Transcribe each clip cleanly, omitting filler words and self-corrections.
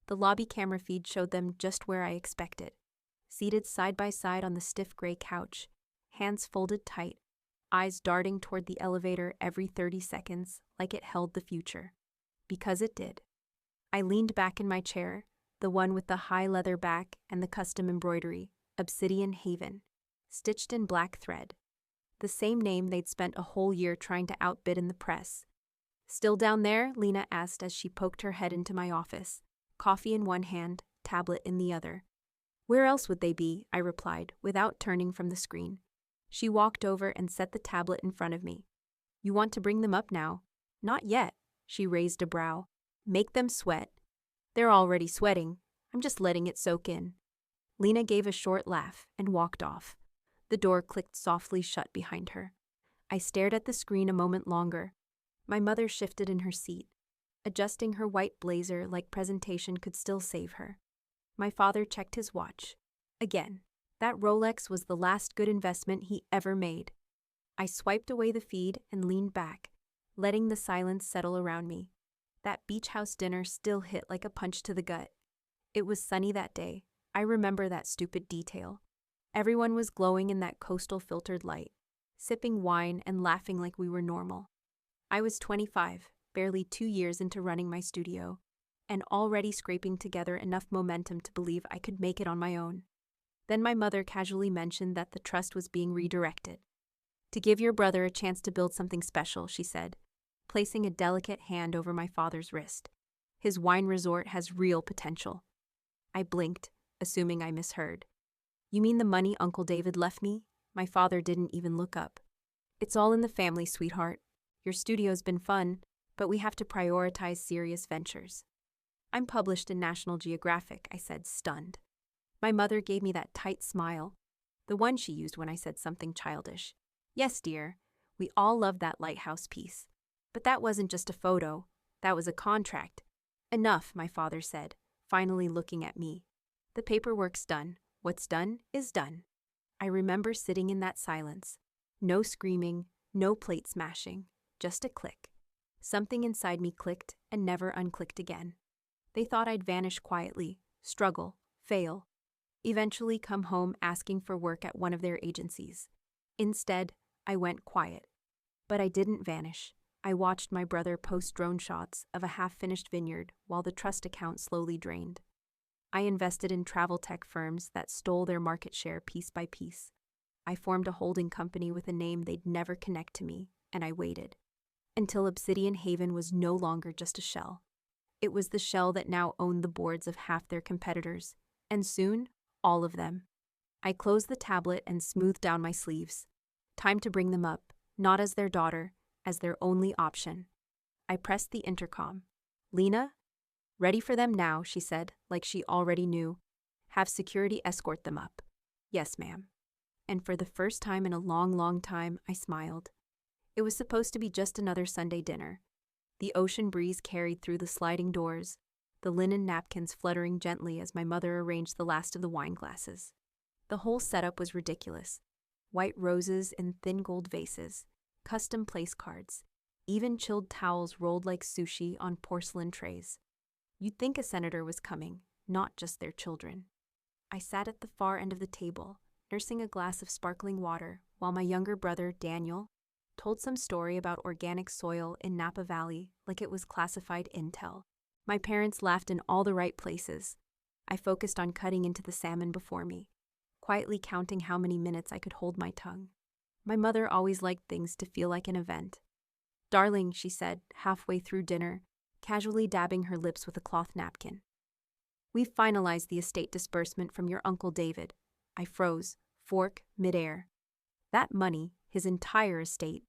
The lobby camera feed showed them just where I expected. Seated side by side on the stiff gray couch, hands folded tight, eyes darting toward the elevator every 30 seconds like it held the future. Because it did. I leaned back in my chair, the one with the high leather back and the custom embroidery, Obsidian Haven, stitched in black thread. The same name they'd spent a whole year trying to outbid in the press. "Still down there?" Lena asked as she poked her head into my office, coffee in one hand, tablet in the other. "Where else would they be?" I replied, without turning from the screen. She walked over and set the tablet in front of me. "You want to bring them up now?" "Not yet," she raised a brow. "Make them sweat." "They're already sweating. I'm just letting it soak in." Lena gave a short laugh and walked off. The door clicked softly shut behind her. I stared at the screen a moment longer. My mother shifted in her seat, adjusting her white blazer like presentation could still save her. My father checked his watch. Again, that Rolex was the last good investment he ever made. I swiped away the feed and leaned back, letting the silence settle around me. That beach house dinner still hit like a punch to the gut. It was sunny that day. I remember that stupid detail. Everyone was glowing in that coastal filtered light, sipping wine and laughing like we were normal. I was 25, barely 2 years into running my studio, and already scraping together enough momentum to believe I could make it on my own. Then my mother casually mentioned that the trust was being redirected. "To give your brother a chance to build something special," she said, placing a delicate hand over my father's wrist. "His wine resort has real potential." I blinked, assuming I misheard. "You mean the money Uncle David left me?" My father didn't even look up. "It's all in the family, sweetheart. Your studio's been fun, but we have to prioritize serious ventures." "I'm published in National Geographic," I said, stunned. My mother gave me that tight smile, the one she used when I said something childish. "Yes, dear, we all loved that lighthouse piece. But that wasn't just a photo, that was a contract." "Enough," my father said, finally looking at me. "The paperwork's done. What's done is done." I remember sitting in that silence. No screaming, no plate smashing, just a click. Something inside me clicked and never unclicked again. They thought I'd vanish quietly, struggle, fail, eventually come home asking for work at one of their agencies. Instead, I went quiet. But I didn't vanish. I watched my brother post drone shots of a half-finished vineyard while the trust account slowly drained. I invested in travel tech firms that stole their market share piece by piece. I formed a holding company with a name they'd never connect to me, and I waited. Until Obsidian Haven was no longer just a shell. It was the shell that now owned the boards of half their competitors, and soon, all of them. I closed the tablet and smoothed down my sleeves. Time to bring them up, not as their daughter, as their only option. I pressed the intercom. "Lena?" "Ready for them now," she said, like she already knew. "Have security escort them up." "Yes, ma'am." And for the first time in a long, long time, I smiled. It was supposed to be just another Sunday dinner. The ocean breeze carried through the sliding doors, the linen napkins fluttering gently as my mother arranged the last of the wine glasses. The whole setup was ridiculous. White roses in thin gold vases, custom place cards, even chilled towels rolled like sushi on porcelain trays. You'd think a senator was coming, not just their children. I sat at the far end of the table, nursing a glass of sparkling water, while my younger brother, Daniel, told some story about organic soil in Napa Valley like it was classified intel. My parents laughed in all the right places. I focused on cutting into the salmon before me, quietly counting how many minutes I could hold my tongue. My mother always liked things to feel like an event. "Darling," she said, halfway through dinner, casually dabbing her lips with a cloth napkin. "We've finalized the estate disbursement from your Uncle David." I froze, fork midair. That money, his entire estate,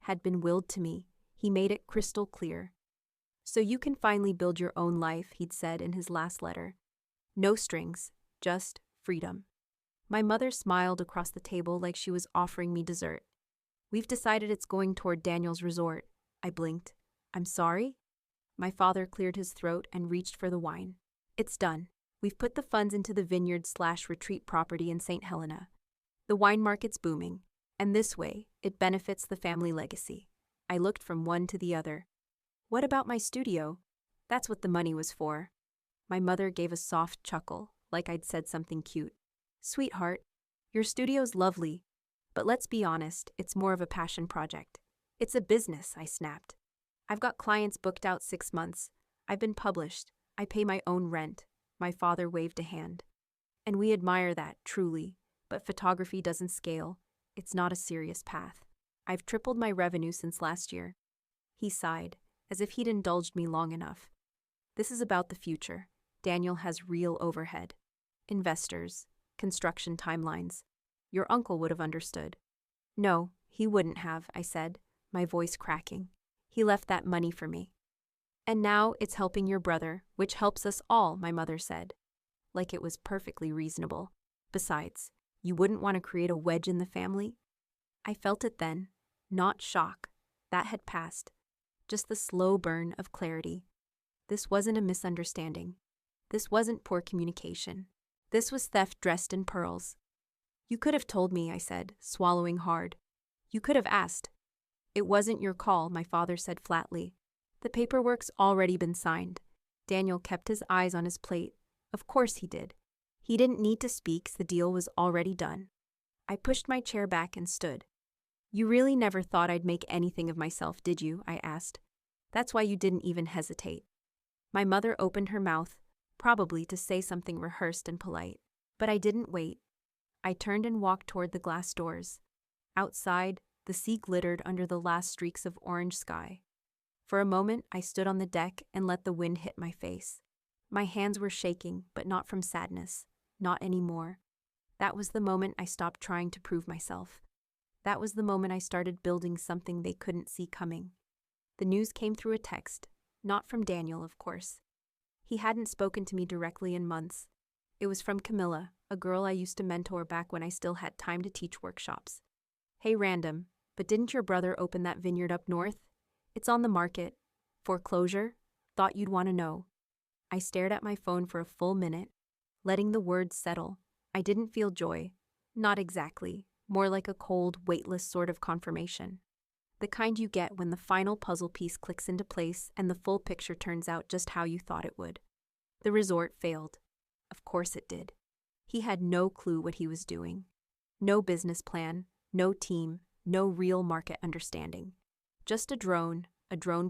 had been willed to me. He made it crystal clear. "So you can finally build your own life," he'd said in his last letter. "No strings, just freedom." My mother smiled across the table like she was offering me dessert. "We've decided it's going toward Daniel's resort." I blinked. "I'm sorry?" My father cleared his throat and reached for the wine. "It's done. We've put the funds into the vineyard/retreat property in St. Helena. The wine market's booming, and this way, it benefits the family legacy." I looked from one to the other. "What about my studio?" "That's what the money was for." My mother gave a soft chuckle, like I'd said something cute. Sweetheart, your studio's lovely, but let's be honest, it's more of a passion project. It's a business, I snapped. I've got clients booked out 6 months. I've been published. I pay my own rent. My father waved a hand. And we admire that, truly, but photography doesn't scale. It's not a serious path. I've tripled my revenue since last year. He sighed, as if he'd indulged me long enough. This is about the future. Daniel has real overhead. Investors, construction timelines. Your uncle would have understood. No, he wouldn't have, I said, my voice cracking. He left that money for me. And now it's helping your brother, which helps us all, my mother said. Like it was perfectly reasonable. Besides, you wouldn't want to create a wedge in the family? I felt it then, not shock. That had passed. Just the slow burn of clarity. This wasn't a misunderstanding. This wasn't poor communication. This was theft dressed in pearls. You could have told me, I said, swallowing hard. You could have asked. It wasn't your call, my father said flatly. The paperwork's already been signed. Daniel kept his eyes on his plate. Of course he did. He didn't need to speak, the deal was already done. I pushed my chair back and stood. You really never thought I'd make anything of myself, did you? I asked. That's why you didn't even hesitate. My mother opened her mouth, probably to say something rehearsed and polite. But I didn't wait. I turned and walked toward the glass doors. Outside, the sea glittered under the last streaks of orange sky. For a moment, I stood on the deck and let the wind hit my face. My hands were shaking, but not from sadness. Not anymore. That was the moment I stopped trying to prove myself. That was the moment I started building something they couldn't see coming. The news came through a text, not from Daniel, of course. He hadn't spoken to me directly in months. It was from Camilla, a girl I used to mentor back when I still had time to teach workshops. Hey, random, but didn't your brother open that vineyard up north? It's on the market. Foreclosure? Thought you'd want to know. I stared at my phone for a full minute, letting the words settle. I didn't feel joy. Not exactly. More like a cold, weightless sort of confirmation. The kind you get when the final puzzle piece clicks into place and the full picture turns out just how you thought it would. The resort failed. Of course it did. He had no clue what he was doing. No business plan, no team, no real market understanding. Just a drone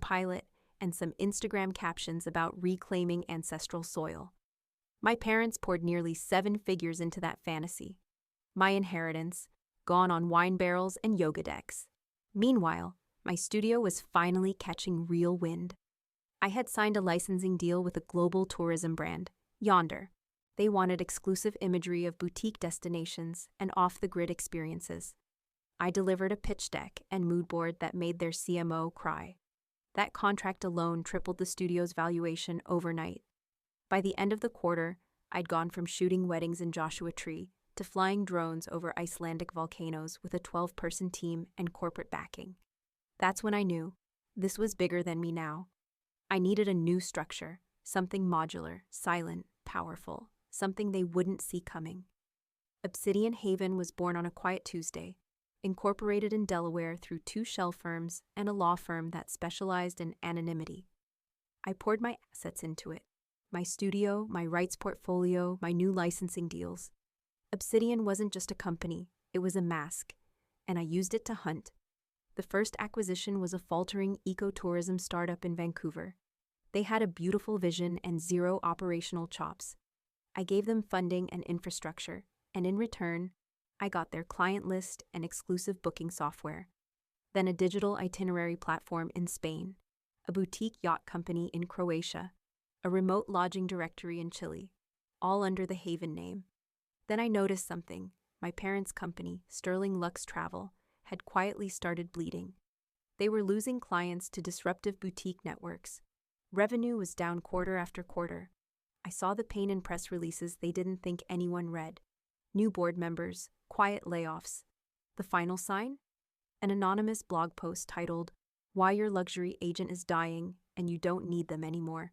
pilot, and some Instagram captions about reclaiming ancestral soil. My parents poured nearly 7 figures into that fantasy. My inheritance, gone on wine barrels and yoga decks. Meanwhile, my studio was finally catching real wind. I had signed a licensing deal with a global tourism brand, Yonder. They wanted exclusive imagery of boutique destinations and off-the-grid experiences. I delivered a pitch deck and mood board that made their CMO cry. That contract alone tripled the studio's valuation overnight. By the end of the quarter, I'd gone from shooting weddings in Joshua Tree to flying drones over Icelandic volcanoes with a 12-person team and corporate backing. That's when I knew this was bigger than me now. I needed a new structure, something modular, silent, powerful, something they wouldn't see coming. Obsidian Haven was born on a quiet Tuesday, incorporated in Delaware through 2 shell firms and a law firm that specialized in anonymity. I poured my assets into it. My studio, my rights portfolio, my new licensing deals. Obsidian wasn't just a company, it was a mask, and I used it to hunt. The first acquisition was a faltering ecotourism startup in Vancouver. They had a beautiful vision and 0 operational chops. I gave them funding and infrastructure, and in return, I got their client list and exclusive booking software. Then a digital itinerary platform in Spain, a boutique yacht company in Croatia, a remote lodging directory in Chile, all under the Haven name. Then I noticed something. My parents' company, Sterling Lux Travel, had quietly started bleeding. They were losing clients to disruptive boutique networks. Revenue was down quarter after quarter. I saw the pain in press releases they didn't think anyone read. New board members, quiet layoffs. The final sign? An anonymous blog post titled, "Why Your Luxury Agent is Dying and You Don't Need Them Anymore,"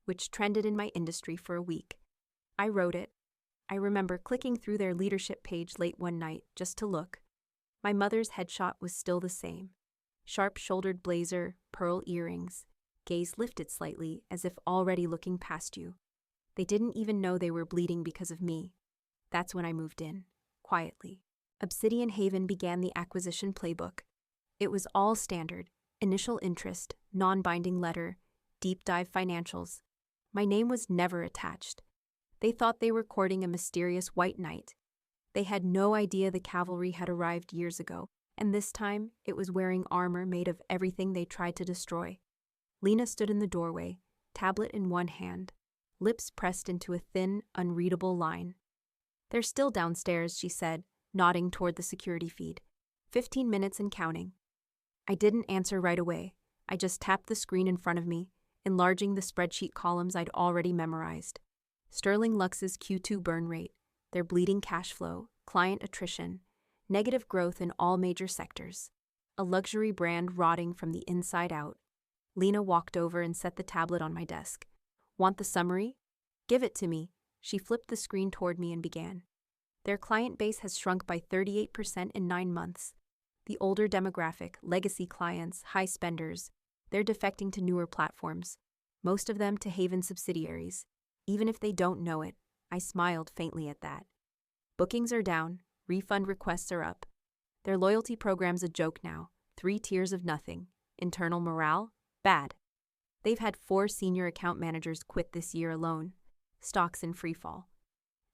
which trended in my industry for a week. I wrote it. I remember clicking through their leadership page late one night just to look. My mother's headshot was still the same. Sharp-shouldered blazer, pearl earrings, gaze lifted slightly as if already looking past you. They didn't even know they were bleeding because of me. That's when I moved in, quietly. Obsidian Haven began the acquisition playbook. It was all standard: initial interest, non-binding letter, deep dive financials. My name was never attached. They thought they were courting a mysterious white knight. They had no idea the cavalry had arrived years ago, and this time it was wearing armor made of everything they tried to destroy. Lena stood in the doorway, tablet in one hand, lips pressed into a thin, unreadable line. "They're still downstairs," she said, nodding toward the security feed. 15 minutes and counting. I didn't answer right away. I just tapped the screen in front of me, enlarging the spreadsheet columns I'd already memorized. Sterling Lux's Q2 burn rate, their bleeding cash flow, client attrition, negative growth in all major sectors. A luxury brand rotting from the inside out. Lena walked over and set the tablet on my desk. "Want the summary?" "Give it to me." She flipped the screen toward me and began. Their client base has shrunk by 38% in 9 months. The older demographic, legacy clients, high spenders, they're defecting to newer platforms, most of them to Haven subsidiaries. Even if they don't know it, I smiled faintly at that. Bookings are down, refund requests are up. Their loyalty program's a joke now, 3 tiers of nothing. Internal morale? Bad. They've had 4 senior account managers quit this year alone. Stocks in freefall.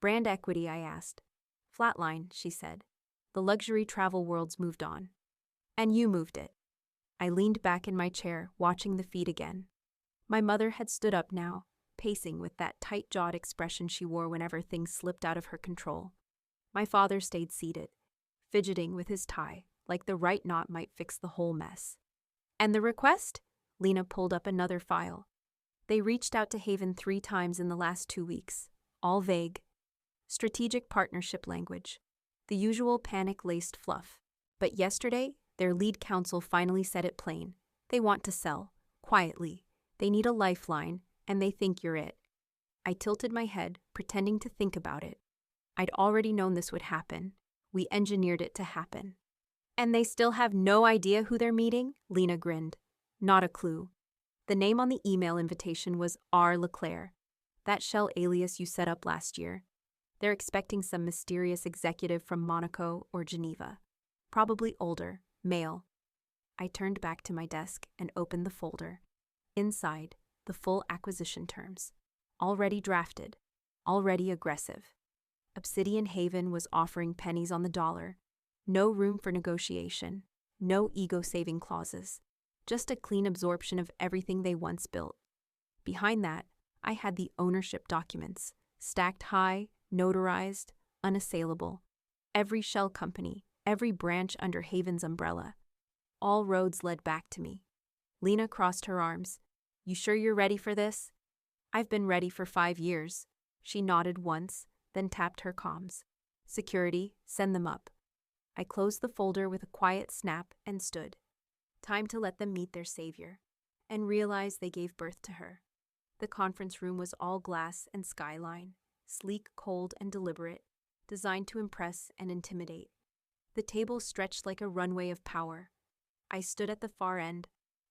"Brand equity?" I asked. "Flatline," she said. "The luxury travel world's moved on. And you moved it." I leaned back in my chair, watching the feed again. My mother had stood up now, pacing with that tight-jawed expression she wore whenever things slipped out of her control. My father stayed seated, fidgeting with his tie, like the right knot might fix the whole mess. "And the request?" Lena pulled up another file. "They reached out to Haven 3 times in the last 2 weeks, all vague. Strategic partnership language. The usual panic-laced fluff. But yesterday, their lead counsel finally said it plain. They want to sell, quietly. They need a lifeline, and they think you're it." I tilted my head, pretending to think about it. I'd already known this would happen. We engineered it to happen. "And they still have no idea who they're meeting?" Lena grinned. "Not a clue. The name on the email invitation was R. Leclerc, that shell alias you set up last year. They're expecting some mysterious executive from Monaco or Geneva. Probably older, male." I turned back to my desk and opened the folder. Inside, the full acquisition terms. Already drafted. Already aggressive. Obsidian Haven was offering pennies on the dollar. No room for negotiation. No ego-saving clauses. Just a clean absorption of everything they once built. Behind that, I had the ownership documents, stacked high, notarized, unassailable. Every shell company, every branch under Haven's umbrella. All roads led back to me. Lena crossed her arms. "You sure you're ready for this?" "I've been ready for 5 years." She nodded once, then tapped her comms. "Security, send them up." I closed the folder with a quiet snap and stood. Time to let them meet their savior, and realize they gave birth to her. The conference room was all glass and skyline, sleek, cold, and deliberate, designed to impress and intimidate. The table stretched like a runway of power. I stood at the far end,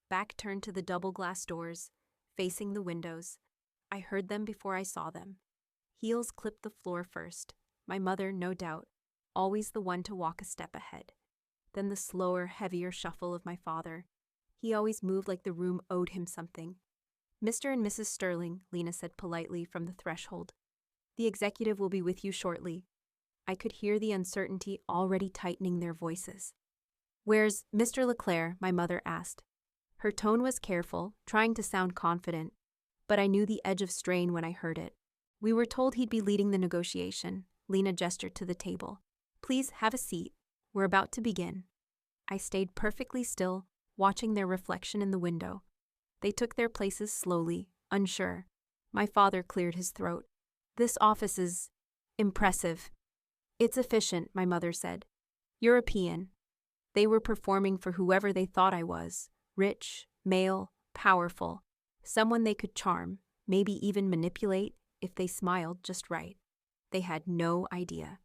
back turned to the double glass doors, facing the windows. I heard them before I saw them. Heels clipped the floor first. My mother, no doubt, always the one to walk a step ahead. Then the slower, heavier shuffle of my father. He always moved like the room owed him something. "Mr. and Mrs. Sterling," Lena said politely from the threshold. "The executive will be with you shortly." I could hear the uncertainty already tightening their voices. "Where's Mr. Leclerc?" my mother asked. Her tone was careful, trying to sound confident, but I knew the edge of strain when I heard it. "We were told he'd be leading the negotiation." Lena gestured to the table. "Please have a seat. We're about to begin." I stayed perfectly still, watching their reflection in the window. They took their places slowly, unsure. My father cleared his throat. "This office is impressive." "It's efficient," my mother said. "European." They were performing for whoever they thought I was. Rich, male, powerful. Someone they could charm, maybe even manipulate, if they smiled just right. They had no idea.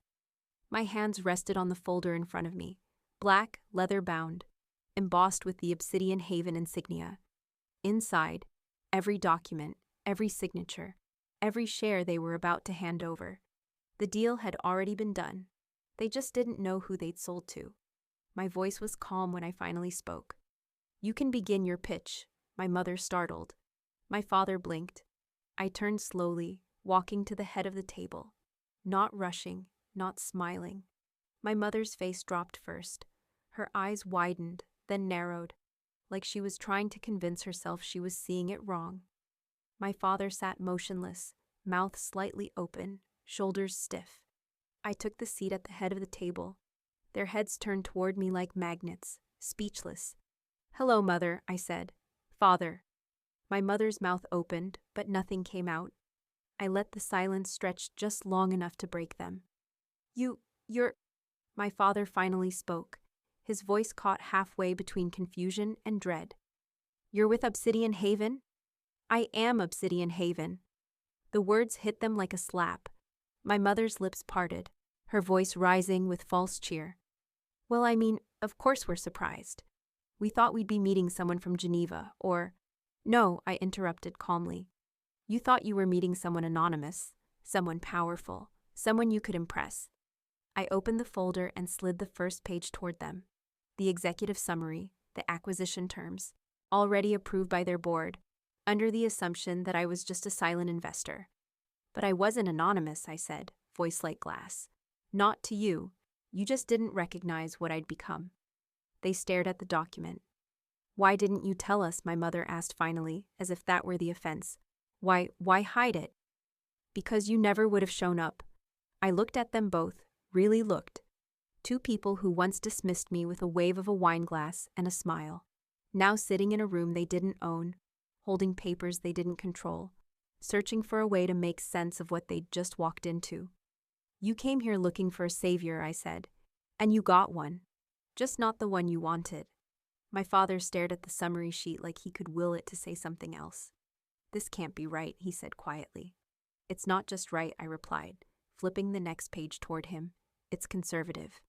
My hands rested on the folder in front of me, black, leather-bound, embossed with the Obsidian Haven insignia. Inside, every document, every signature, every share they were about to hand over. The deal had already been done. They just didn't know who they'd sold to. My voice was calm when I finally spoke. "You can begin your pitch," my mother startled. My father blinked. I turned slowly, walking to the head of the table. Not rushing, not smiling. My mother's face dropped first. Her eyes widened, then narrowed, like she was trying to convince herself she was seeing it wrong. My father sat motionless, mouth slightly open, shoulders stiff. I took the seat at the head of the table. Their heads turned toward me like magnets, speechless. "Hello, Mother," I said. "Father." My mother's mouth opened, but nothing came out. I let the silence stretch just long enough to break them. You're... My father finally spoke, his voice caught halfway between confusion and dread. "You're with Obsidian Haven?" "I am Obsidian Haven." The words hit them like a slap. My mother's lips parted, her voice rising with false cheer. "Well, I mean, of course we're surprised. We thought we'd be meeting someone from Geneva, or—" "No," I interrupted calmly. "You thought you were meeting someone anonymous, someone powerful, someone you could impress." I opened the folder and slid the first page toward them. The executive summary, the acquisition terms, already approved by their board, under the assumption that I was just a silent investor. "But I wasn't anonymous," I said, voice like glass. "Not to you. You just didn't recognize what I'd become." They stared at the document. "Why didn't you tell us?" my mother asked finally, as if that were the offense. Why hide it?" "Because you never would have shown up." I looked at them both, really looked. Two people who once dismissed me with a wave of a wineglass and a smile, now sitting in a room they didn't own, holding papers they didn't control, searching for a way to make sense of what they'd just walked into. "You came here looking for a savior," I said, "and you got one. Just not the one you wanted." My father stared at the summary sheet like he could will it to say something else. "This can't be right," he said quietly. "It's not just right," I replied, flipping the next page toward him. "It's conservative."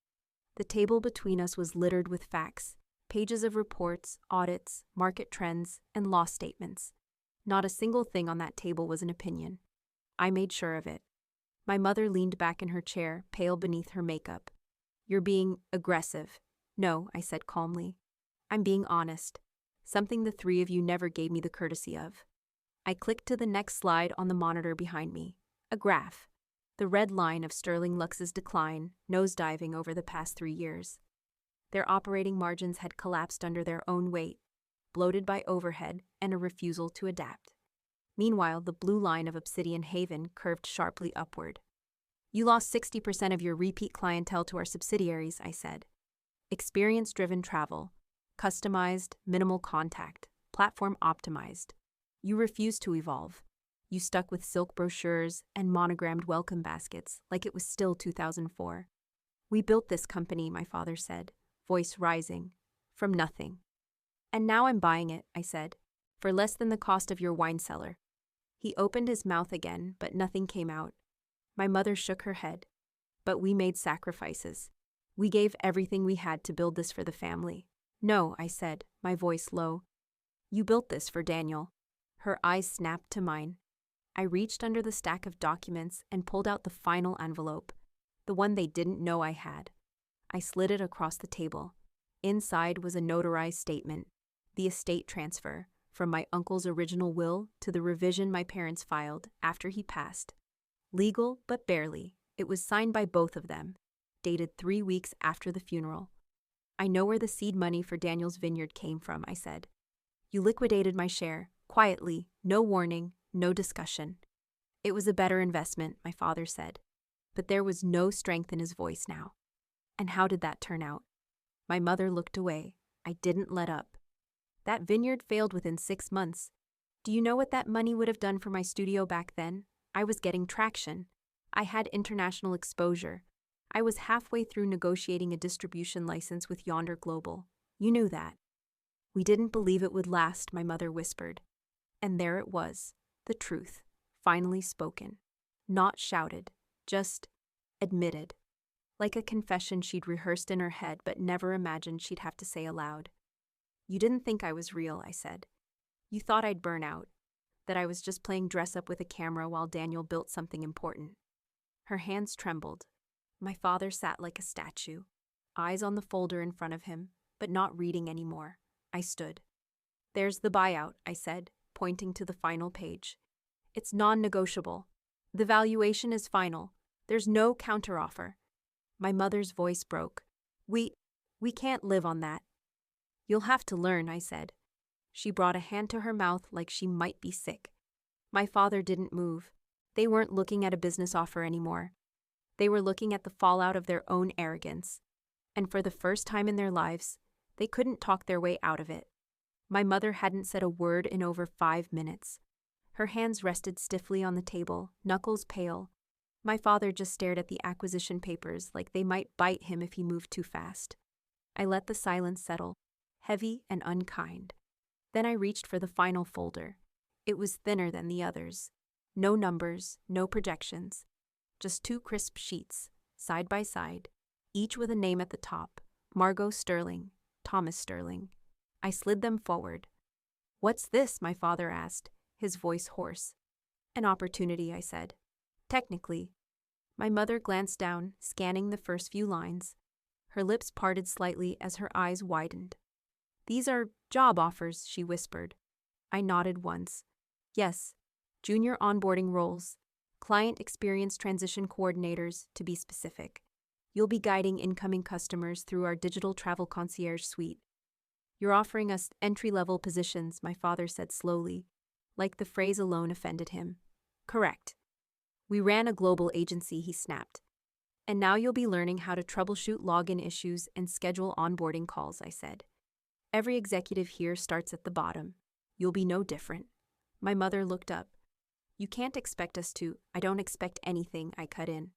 The table between us was littered with facts, pages of reports, audits, market trends, and loss statements. Not a single thing on that table was an opinion. I made sure of it. My mother leaned back in her chair, pale beneath her makeup. "You're being aggressive." "No," I said calmly. "I'm being honest. Something the three of you never gave me the courtesy of." I clicked to the next slide on the monitor behind me. A graph. The red line of Sterling Lux's decline, nosediving over the past 3 years. Their operating margins had collapsed under their own weight, bloated by overhead and a refusal to adapt. Meanwhile, the blue line of Obsidian Haven curved sharply upward. "You lost 60% of your repeat clientele to our subsidiaries," I said. "Experience-driven travel, customized, minimal contact, platform optimized. You refused to evolve. You stuck with silk brochures and monogrammed welcome baskets like it was still 2004. We built this company," my father said, voice rising, "from nothing. And now I'm buying it," I said, "for less than the cost of your wine cellar." He opened his mouth again, but nothing came out. My mother shook her head. "But we made sacrifices. We gave everything we had to build this for the family." "No," I said, my voice low. "You built this for Daniel." Her eyes snapped to mine. I reached under the stack of documents and pulled out the final envelope, the one they didn't know I had. I slid it across the table. Inside was a notarized statement, the estate transfer, from my uncle's original will to the revision my parents filed after he passed. Legal, but barely. It was signed by both of them, dated 3 weeks after the funeral. "I know where the seed money for Daniel's vineyard came from," I said. "You liquidated my share, quietly, no warning, no discussion." "It was a better investment," my father said, but there was no strength in his voice now. "And how did that turn out?" My mother looked away. I didn't let up. "That vineyard failed within 6 months. Do you know what that money would have done for my studio back then? I was getting traction. I had international exposure. I was halfway through negotiating a distribution license with Yonder Global. You knew that." "We didn't believe it would last," my mother whispered. And there it was, the truth, finally spoken. Not shouted, just admitted. Like a confession she'd rehearsed in her head but never imagined she'd have to say aloud. "You didn't think I was real," I said. "You thought I'd burn out. that I was just playing dress up with a camera while Daniel built something important. Her hands trembled. My father sat like a statue, eyes on the folder in front of him, but not reading anymore. I stood. There's the buyout, I said, pointing to the final page. It's non-negotiable. The valuation is final. There's no counteroffer. My mother's voice broke. We can't live on that. You'll have to learn, I said. She brought a hand to her mouth like she might be sick. My father didn't move. They weren't looking at a business offer anymore. They were looking at the fallout of their own arrogance. And for the first time in their lives, they couldn't talk their way out of it. My mother hadn't said a word in over 5 minutes. Her hands rested stiffly on the table, knuckles pale. My father just stared at the acquisition papers like they might bite him if he moved too fast. I let the silence settle, heavy and unkind. Then I reached for the final folder. It was thinner than the others. No numbers, no projections. Just 2 crisp sheets, side by side, each with a name at the top, Margot Sterling, Thomas Sterling. I slid them forward. What's this? My father asked, his voice hoarse. An opportunity, I said. Technically. My mother glanced down, scanning the first few lines. Her lips parted slightly as her eyes widened. These are job offers, she whispered. I nodded once. Yes, junior onboarding roles, client experience transition coordinators, to be specific. You'll be guiding incoming customers through our digital travel concierge suite. You're offering us entry-level positions, my father said slowly, like the phrase alone offended him. Correct. We ran a global agency, he snapped. And now you'll be learning how to troubleshoot login issues and schedule onboarding calls, I said. Every executive here starts at the bottom. You'll be no different. My mother looked up. You can't expect us to. I don't expect anything, I cut in.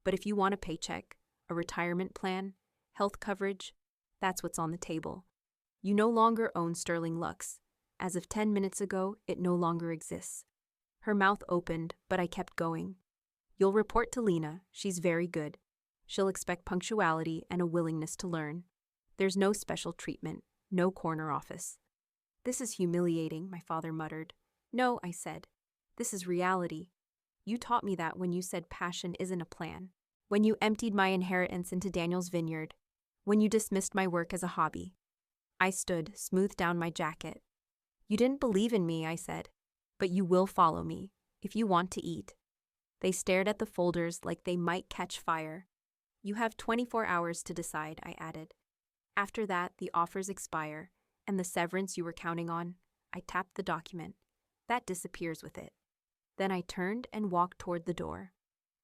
But if you want a paycheck, a retirement plan, health coverage, that's what's on the table. You no longer own Sterling Lux. As of 10 minutes ago, it no longer exists. Her mouth opened, but I kept going. You'll report to Lena. She's very good. She'll expect punctuality and a willingness to learn. There's no special treatment, no corner office. This is humiliating, my father muttered. No, I said. This is reality. You taught me that when you said passion isn't a plan. When you emptied my inheritance into Daniel's vineyard. When you dismissed my work as a hobby. I stood, smoothed down my jacket. You didn't believe in me, I said. But you will follow me, if you want to eat. They stared at the folders like they might catch fire. You have 24 hours to decide, I added. After that, the offers expire, and the severance you were counting on, I tapped the document. That disappears with it. Then I turned and walked toward the door.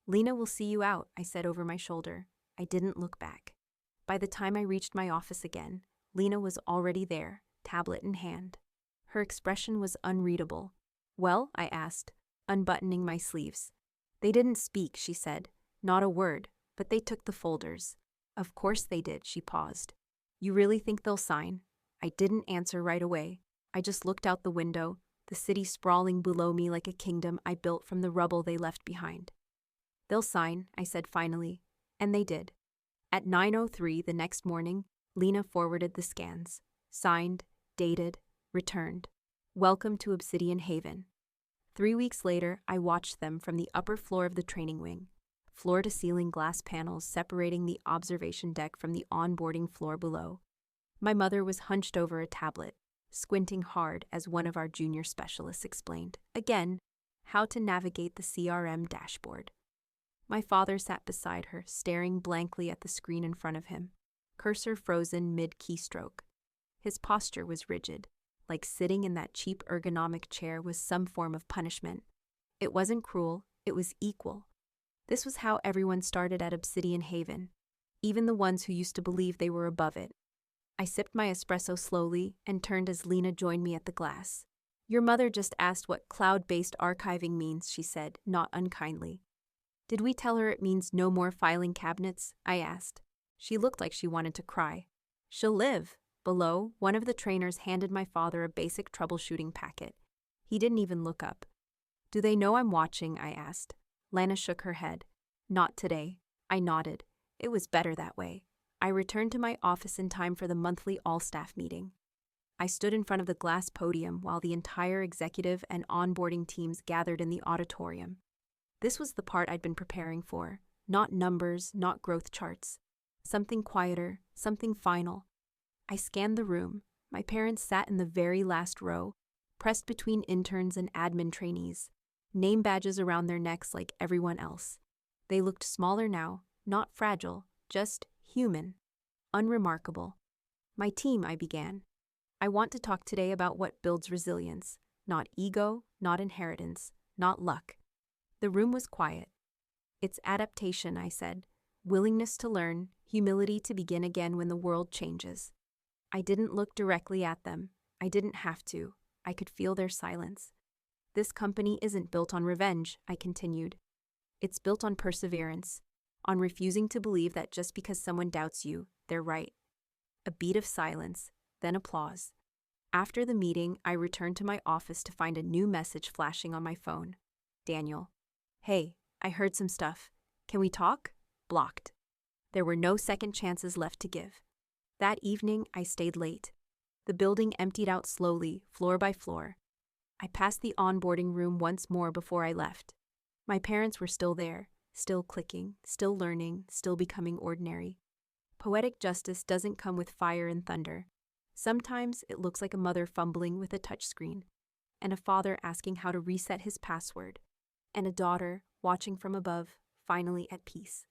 Lena will see you out, I said over my shoulder. I didn't look back. By the time I reached my office again, Lena was already there, tablet in hand. Her expression was unreadable. Well, I asked, unbuttoning my sleeves. They didn't speak, she said. Not a word, but they took the folders. Of course they did, she paused. You really think they'll sign? I didn't answer right away. I just looked out the window, the city sprawling below me like a kingdom I built from the rubble they left behind. They'll sign, I said finally, and they did. At 9:03 the next morning, Lena forwarded the scans. Signed, dated, returned. Welcome to Obsidian Haven. 3 weeks later, I watched them from the upper floor of the training wing, floor-to-ceiling glass panels separating the observation deck from the onboarding floor below. My mother was hunched over a tablet, squinting hard as one of our junior specialists explained, again, how to navigate the CRM dashboard. My father sat beside her, staring blankly at the screen in front of him, cursor frozen mid-keystroke. His posture was rigid, like sitting in that cheap ergonomic chair was some form of punishment. It wasn't cruel, it was equal. This was how everyone started at Obsidian Haven, even the ones who used to believe they were above it. I sipped my espresso slowly and turned as Lena joined me at the glass. Your mother just asked what cloud-based archiving means, she said, not unkindly. Did we tell her it means no more filing cabinets? I asked. She looked like she wanted to cry. She'll live. Below, one of the trainers handed my father a basic troubleshooting packet. He didn't even look up. Do they know I'm watching? I asked. Lana shook her head. Not today. I nodded. It was better that way. I returned to my office in time for the monthly all-staff meeting. I stood in front of the glass podium while the entire executive and onboarding teams gathered in the auditorium. This was the part I'd been preparing for. Not numbers, not growth charts. Something quieter, something final. I scanned the room. My parents sat in the very last row, pressed between interns and admin trainees, name badges around their necks like everyone else. They looked smaller now, not fragile, just human, unremarkable. My team, I began. I want to talk today about what builds resilience, not ego, not inheritance, not luck. The room was quiet. It's adaptation, I said. Willingness to learn, humility to begin again when the world changes. I didn't look directly at them. I didn't have to. I could feel their silence. This company isn't built on revenge, I continued. It's built on perseverance, on refusing to believe that just because someone doubts you, they're right. A beat of silence, then applause. After the meeting, I returned to my office to find a new message flashing on my phone. Daniel. Hey, I heard some stuff. Can we talk? Blocked. There were no second chances left to give. That evening, I stayed late. The building emptied out slowly, floor by floor. I passed the onboarding room once more before I left. My parents were still there, still clicking, still learning, still becoming ordinary. Poetic justice doesn't come with fire and thunder. Sometimes it looks like a mother fumbling with a touchscreen, and a father asking how to reset his password, and a daughter, watching from above, finally at peace.